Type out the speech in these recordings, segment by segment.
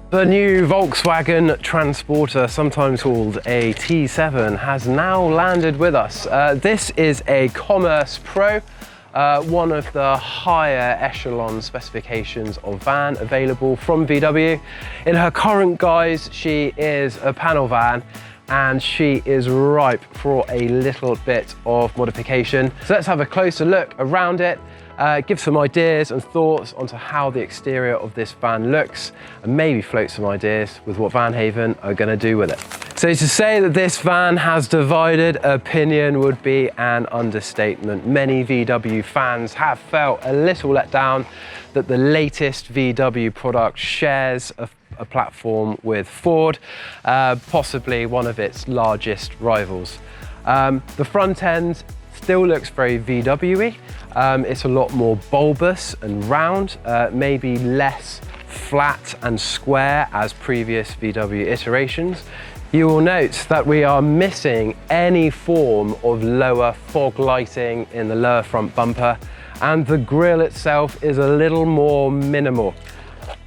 The new Volkswagen Transporter, sometimes called a T7, has now landed with us. This is a Commerce Pro, one of the higher echelon specifications of van available from VW. In her current guise, she is a panel van, and she is ripe for a little bit of modification. So let's have a closer look around it, give some ideas and thoughts onto how the exterior of this van looks, and maybe float some ideas with what Van Haven are going to do with it. So to say that this van has divided opinion would be an understatement. Many VW fans have felt a little let down that the latest VW product shares a platform with Ford, possibly one of its largest rivals. The front end still looks very VW-y. It's a lot more bulbous and round, maybe less flat and square as previous VW iterations. You will note that we are missing any form of lower fog lighting in the lower front bumper, and the grille itself is a little more minimal,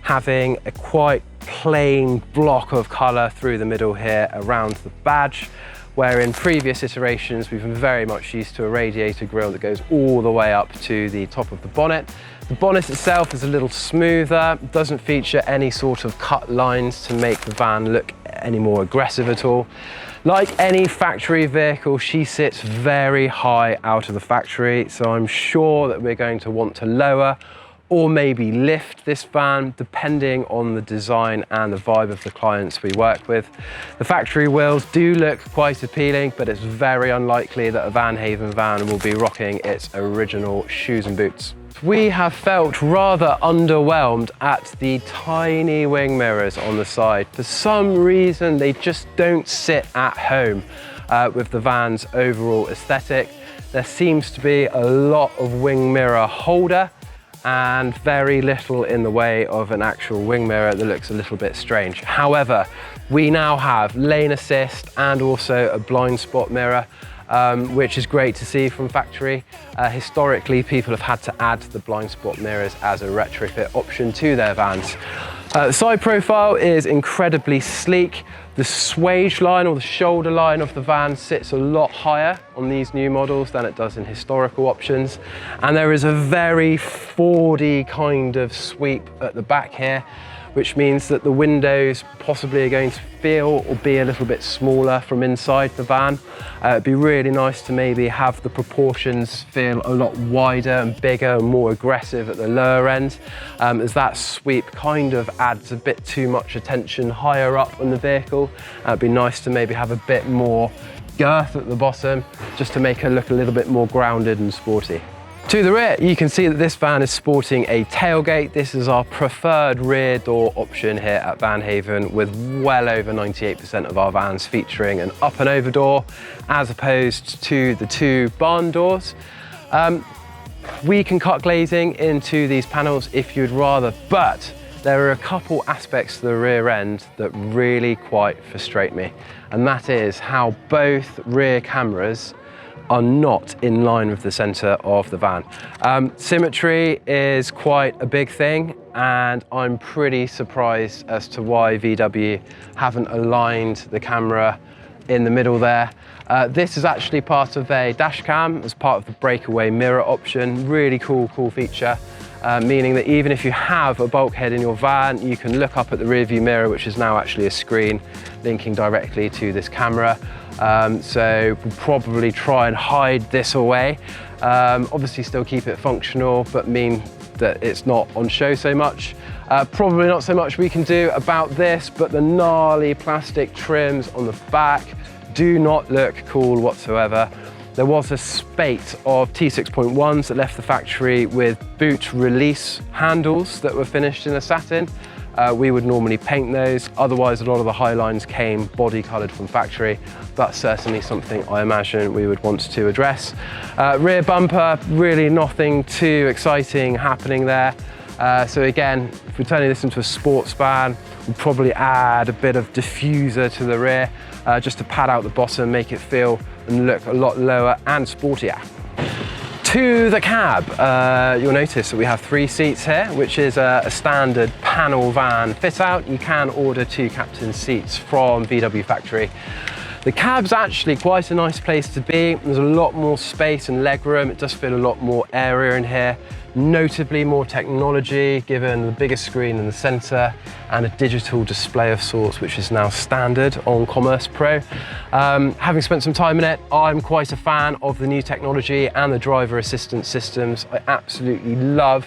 having a quite plain block of colour through the middle here around the badge, where in previous iterations we've been very much used to a radiator grille that goes all the way up to the top of the bonnet. The bonnet itself is a little smoother, doesn't feature any sort of cut lines to make the van look any more aggressive at all. Like any factory vehicle, she sits very high out of the factory, so I'm sure that we're going to want to lower or maybe lift this van, depending on the design and the vibe of the clients we work with. The factory wheels do look quite appealing, but it's very unlikely that a Van Haven van will be rocking its original shoes and boots. We have felt rather underwhelmed at the tiny wing mirrors on the side. For some reason, they just don't sit at home with the van's overall aesthetic. There seems to be a lot of wing mirror holder and very little in the way of an actual wing mirror that looks a little bit strange. However, we now have lane assist and also a blind spot mirror, which is great to see from factory. Historically, people have had to add the blind spot mirrors as a retrofit option to their vans. The side profile is incredibly sleek. The swage line or the shoulder line of the van sits a lot higher on these new models than it does in historical options. And there is a very Fordy kind of sweep at the back here, which means that the windows possibly are going to feel or be a little bit smaller from inside the van. It'd be really nice to maybe have the proportions feel a lot wider and bigger and more aggressive at the lower end, as that sweep kind of adds a bit too much attention higher up on the vehicle. It'd be nice to maybe have a bit more girth at the bottom, just to make it look a little bit more grounded and sporty. To the rear, you can see that this van is sporting a tailgate. This is our preferred rear door option here at Van Haven, with well over 98% of our vans featuring an up and over door, as opposed to the two barn doors. We can cut glazing into these panels if you'd rather, but there are a couple aspects to the rear end that really quite frustrate me, and that is how both rear cameras are not in line with the center of the van. Symmetry is quite a big thing, and I'm pretty surprised as to why VW haven't aligned the camera in the middle there. This is actually part of a dash cam as part of the breakaway mirror option. Really cool feature, meaning that even if you have a bulkhead in your van, you can look up at the rear view mirror, which is now actually a screen linking directly to this camera. So we'll probably try and hide this away. Obviously still keep it functional, but mean that it's not on show so much. Probably not so much we can do about this, but the gnarly plastic trims on the back do not look cool whatsoever. There was a spate of T6.1s that left the factory with boot release handles that were finished in a satin. We would normally paint those, otherwise a lot of the high lines came body coloured from factory. That's certainly something I imagine we would want to address. Rear bumper, really nothing too exciting happening there. So again, if we're turning this into a sports van, we'll probably add a bit of diffuser to the rear, just to pad out the bottom, make it feel and look a lot lower and sportier. To the cab, you'll notice that we have 3 seats here, which is a standard panel van fit out. You can order 2 captain's seats from VW factory. The cab's actually quite a nice place to be. There's a lot more space and legroom. It does feel a lot more area in here. Notably more technology, given the bigger screen in the center and a digital display of sorts, which is now standard on Commerce Pro. Having spent some time in it, I'm quite a fan of the new technology and the driver assistance systems. I absolutely love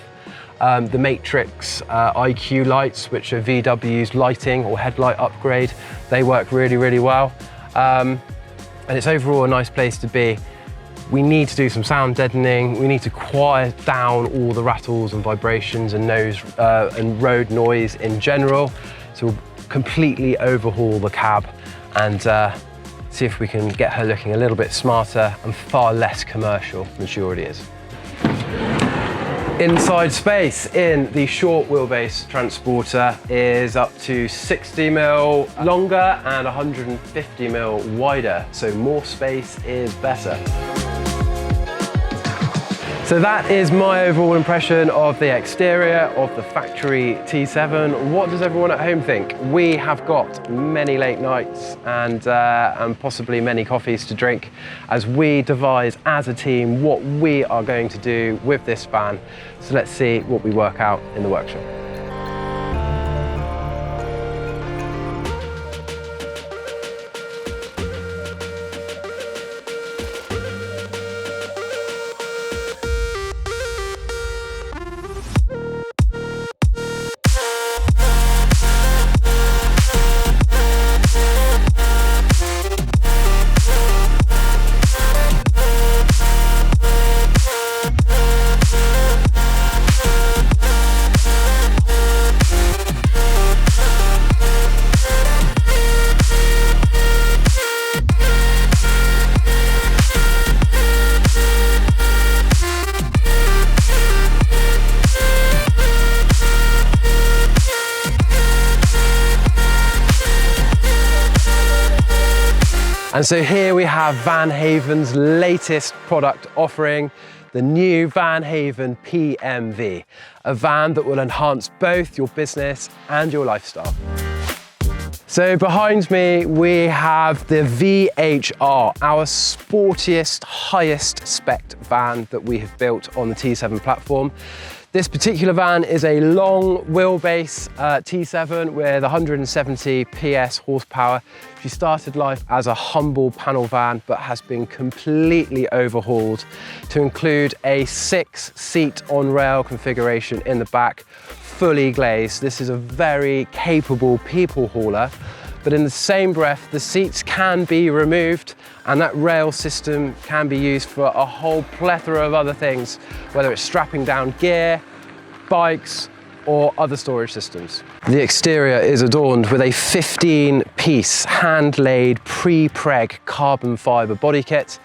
the Matrix IQ lights, which are VW's lighting or headlight upgrade. They work really, really well. And it's overall a nice place to be. We need to do some sound deadening. We need to quiet down all the rattles and vibrations and road noise in general. So we'll completely overhaul the cab and see if we can get her looking a little bit smarter and far less commercial than she already is. Inside space in the short wheelbase transporter is up to 60mm longer and 150mm wider, so more space is better. So that is my overall impression of the exterior of the factory T7. What does everyone at home think? We have got many late nights and possibly many coffees to drink as we devise as a team what we are going to do with this van. So let's see what we work out in the workshop. And so here we have Van Haven's latest product offering, the new Van Haven PMV, a van that will enhance both your business and your lifestyle. So behind me, we have the VHR, our sportiest, highest spec van that we have built on the T7 platform. This particular van is a long wheelbase T7 with 170 PS horsepower. She started life as a humble panel van, but has been completely overhauled to include a 6-seat on-rail configuration in the back, fully glazed. This is a very capable people hauler, but in the same breath, the seats can be removed and that rail system can be used for a whole plethora of other things, whether it's strapping down gear, bikes, or other storage systems. The exterior is adorned with a 15-piece hand-laid pre-preg carbon fiber body kit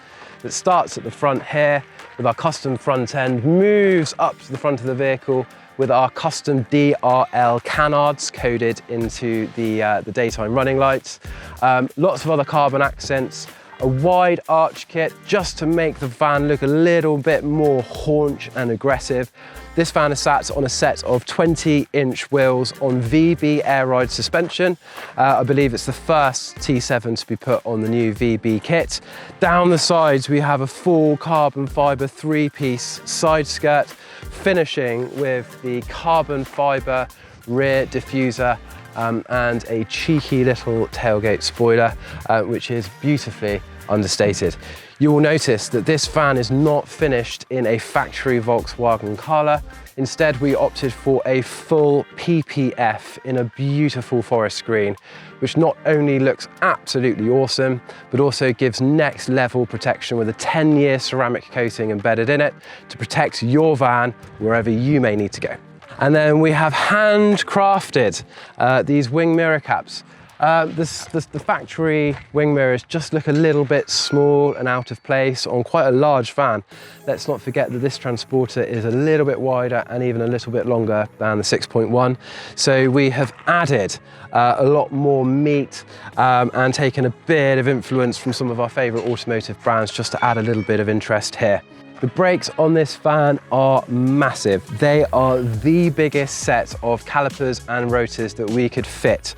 that starts at the front here with our custom front end, moves up to the front of the vehicle with our custom DRL canards coded into the daytime running lights. Lots of other carbon accents, a wide arch kit just to make the van look a little bit more haunch and aggressive. This van is sat on a set of 20-inch wheels on VB airride suspension. I believe it's the first T7 to be put on the new VB kit. Down the sides, we have a full carbon fiber 3-piece side skirt, finishing with the carbon fiber rear diffuser and a cheeky little tailgate spoiler, which is beautifully understated. You will notice that this van is not finished in a factory Volkswagen colour. Instead, we opted for a full PPF in a beautiful forest green, which not only looks absolutely awesome, but also gives next level protection with a 10-year ceramic coating embedded in it to protect your van wherever you may need to go. And then we have handcrafted these wing mirror caps. The factory wing mirrors just look a little bit small and out of place on quite a large van. Let's not forget that this transporter is a little bit wider and even a little bit longer than the 6.1. So we have added a lot more meat and taken a bit of influence from some of our favorite automotive brands just to add a little bit of interest here. The brakes on this van are massive. They are the biggest set of calipers and rotors that we could fit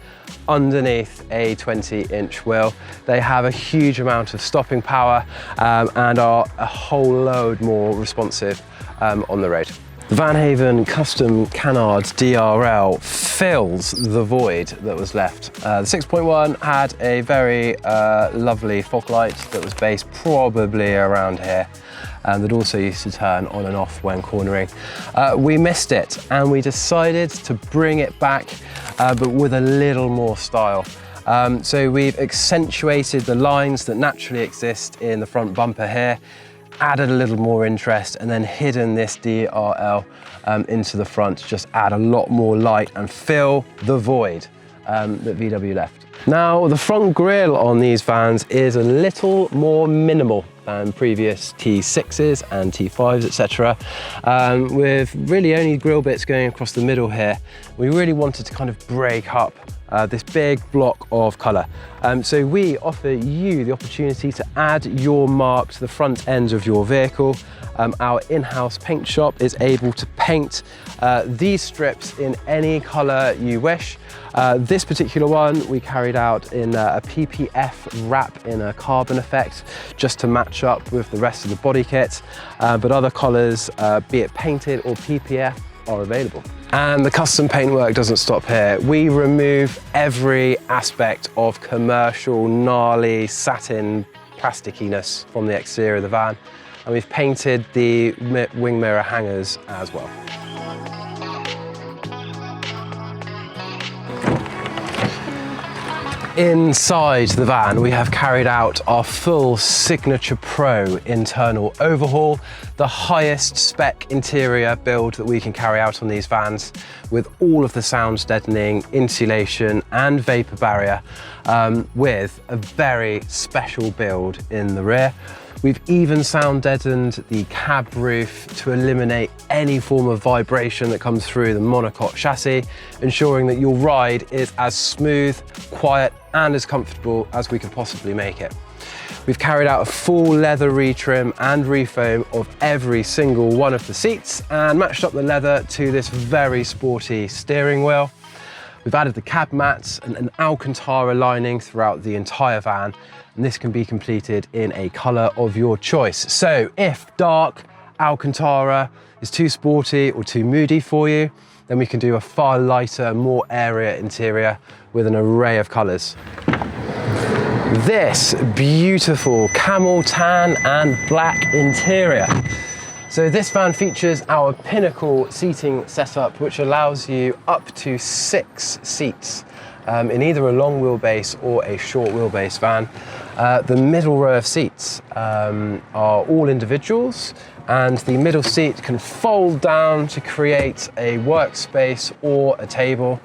underneath a 20-inch wheel. They have a huge amount of stopping power and are a whole load more responsive on the road. The Van Haven Custom Canards DRL fills the void that was left. The 6.1 had a very lovely fog light that was based probably around here, and that also used to turn on and off when cornering. We missed it and we decided to bring it back, but with a little more style. So we've accentuated the lines that naturally exist in the front bumper here, added a little more interest, and then hidden this DRL into the front to just add a lot more light and fill the void that VW left. Now, the front grille on these vans is a little more minimal than previous T6s and T5s, etc. With really only grille bits going across the middle here, we really wanted to kind of break up this big block of colour. So we offer you the opportunity to add your mark to the front end of your vehicle. Our in-house paint shop is able to paint these strips in any colour you wish. This particular one we carried out in a PPF wrap in a carbon effect, just to match up with the rest of the body kit, but other colours, be it painted or PPF, are available. And the custom paintwork doesn't stop here. We remove every aspect of commercial, gnarly, satin plasticiness from the exterior of the van, and we've painted the wing mirror hangers as well. Inside the van, we have carried out our full Signature Pro internal overhaul, the highest spec interior build that we can carry out on these vans, with all of the sound deadening, insulation and vapor barrier, with a very special build in the rear. We've even sound deadened the cab roof to eliminate any form of vibration that comes through the monocoque chassis, ensuring that your ride is as smooth, quiet and as comfortable as we could possibly make it. We've carried out a full leather retrim and refoam of every single one of the seats and matched up the leather to this very sporty steering wheel. We've added the cab mats and an Alcantara lining throughout the entire van, and this can be completed in a colour of your choice. So if dark Alcantara is too sporty or too moody for you, then we can do a far lighter, more airier interior with an array of colours. This beautiful camel tan and black interior. So this van features our Pinnacle seating setup, which allows you up to 6 seats in either a long wheelbase or a short wheelbase van. The middle row of seats are all individuals, and the middle seat can fold down to create a workspace or a table.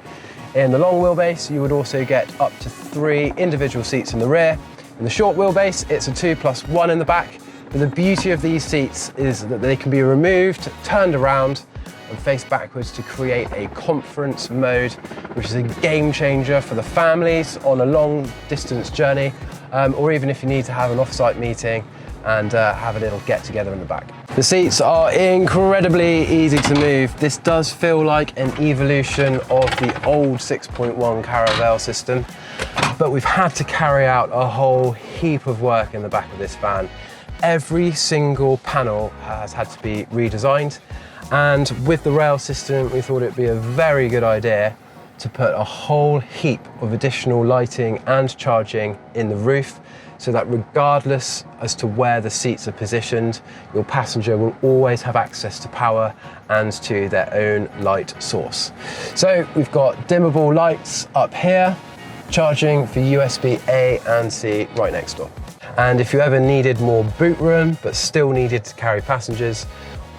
In the long wheelbase, you would also get up to 3 individual seats in the rear. In the short wheelbase, it's a 2+1 in the back. But the beauty of these seats is that they can be removed, turned around and face backwards to create a conference mode, which is a game changer for the families on a long distance journey, or even if you need to have an off-site meeting and have a little get together in the back. The seats are incredibly easy to move. This does feel like an evolution of the old 6.1 Caravelle system, but we've had to carry out a whole heap of work in the back of this van. Every single panel has had to be redesigned, and with the rail system we thought it'd be a very good idea to put a whole heap of additional lighting and charging in the roof, so that regardless as to where the seats are positioned, your passenger will always have access to power and to their own light source. So we've got dimmable lights up here, charging for USB A and C right next door. And if you ever needed more boot room, but still needed to carry passengers,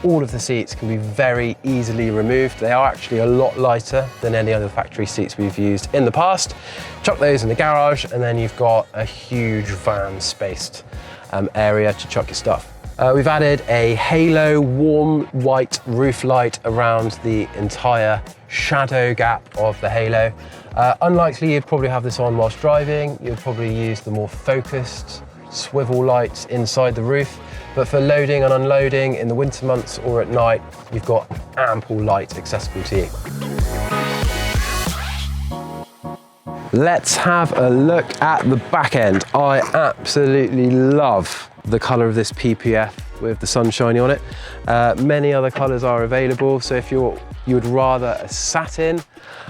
all of the seats can be very easily removed. They are actually a lot lighter than any other factory seats we've used in the past. Chuck those in the garage, and then you've got a huge van spaced area to chuck your stuff. We've added a halo warm white roof light around the entire shadow gap of the halo. Unlikely you'd probably have this on whilst driving. You'd probably use the more focused swivel lights inside the roof. But for loading and unloading in the winter months or at night, you've got ample light accessible to you. Let's have a look at the back end. I absolutely love the colour of this PPF with the sun shining on it. Many other colours are available, so if you would rather a satin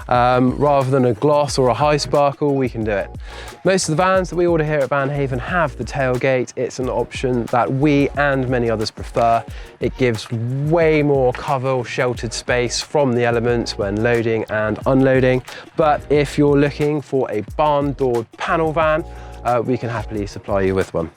rather than a gloss or a high sparkle, we can do it. Most of the vans that we order here at Van Haven have the tailgate. It's an option that we and many others prefer. It gives way more cover or sheltered space from the elements when loading and unloading. But if you're looking for a barn-doored panel van, we can happily supply you with one.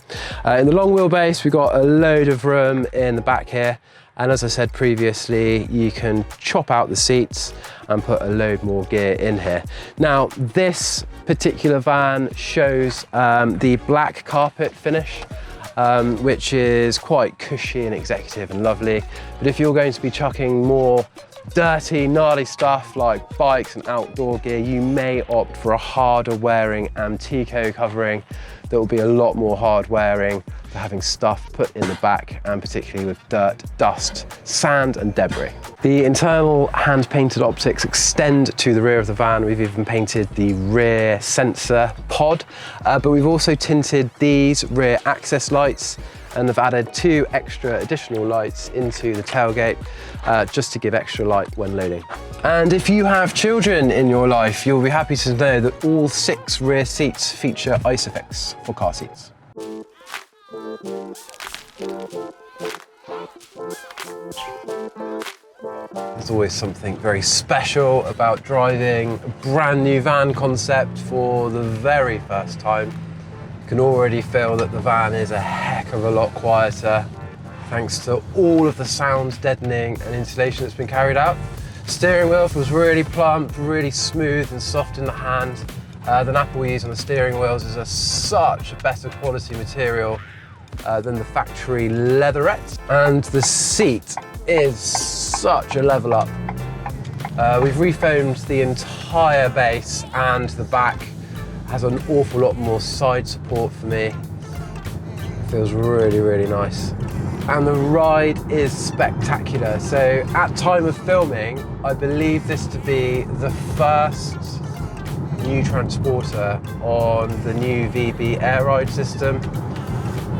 In the long wheelbase, we've got a load of room in the back here. And as I said previously, you can chop out the seats and put a load more gear in here. Now, this particular van shows the black carpet finish, which is quite cushy and executive and lovely. But if you're going to be chucking more dirty, gnarly stuff like bikes and outdoor gear, you may opt for a harder wearing Antico covering that will be a lot more hard wearing for having stuff put in the back, and particularly with dirt, dust, sand and debris. The internal hand painted optics extend to the rear of the van. We've even painted the rear sensor pod, but we've also tinted these rear access lights and have added 2 extra additional lights into the tailgate just to give extra light when loading. And if you have children in your life, you'll be happy to know that all 6 rear seats feature ISOFIX for car seats. There's always something very special about driving a brand new van concept for the very first time. You can already feel that the van is a heck of a lot quieter thanks to all of the sound deadening and insulation that's been carried out. Steering wheel feels really plump, really smooth and soft in the hand. The nap we use on the steering wheels is such a better quality material than the factory leatherette, and the seat is such a level up. We've refoamed the entire base, and the back has an awful lot more side support for me. It feels really, really nice. And the ride is spectacular. So at time of filming, I believe this to be the first new transporter on the new VB airride system,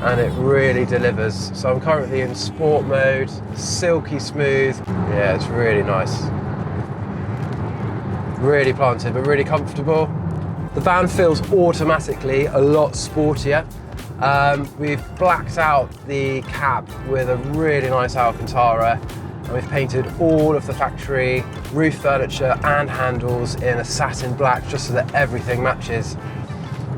and it really delivers. So I'm currently in sport mode, silky smooth. Yeah, it's really nice. Really planted, but really comfortable. The van feels automatically a lot sportier. We've blacked out the cab with a really nice Alcantara, and we've painted all of the factory roof furniture and handles in a satin black just so that everything matches.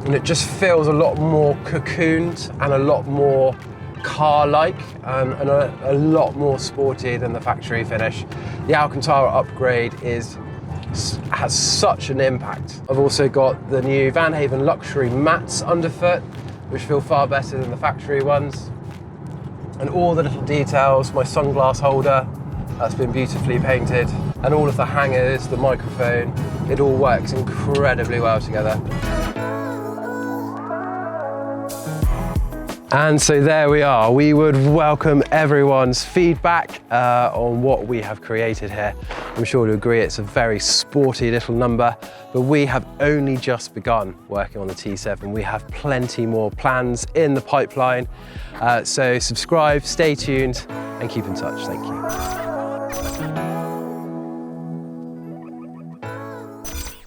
And it just feels a lot more cocooned and a lot more car-like and a lot more sporty than the factory finish. The Alcantara upgrade has such an impact. I've also got the new Van Haven luxury mats underfoot, which feel far better than the factory ones. And all the little details, my sunglass holder, that's been beautifully painted, and all of the hangers, the microphone, it all works incredibly well together. And so there we are. We would welcome everyone's feedback on what we have created here. I'm sure to agree it's a very sporty little number, but we have only just begun working on the T7. We have plenty more plans in the pipeline. So subscribe, stay tuned, and keep in touch. Thank you.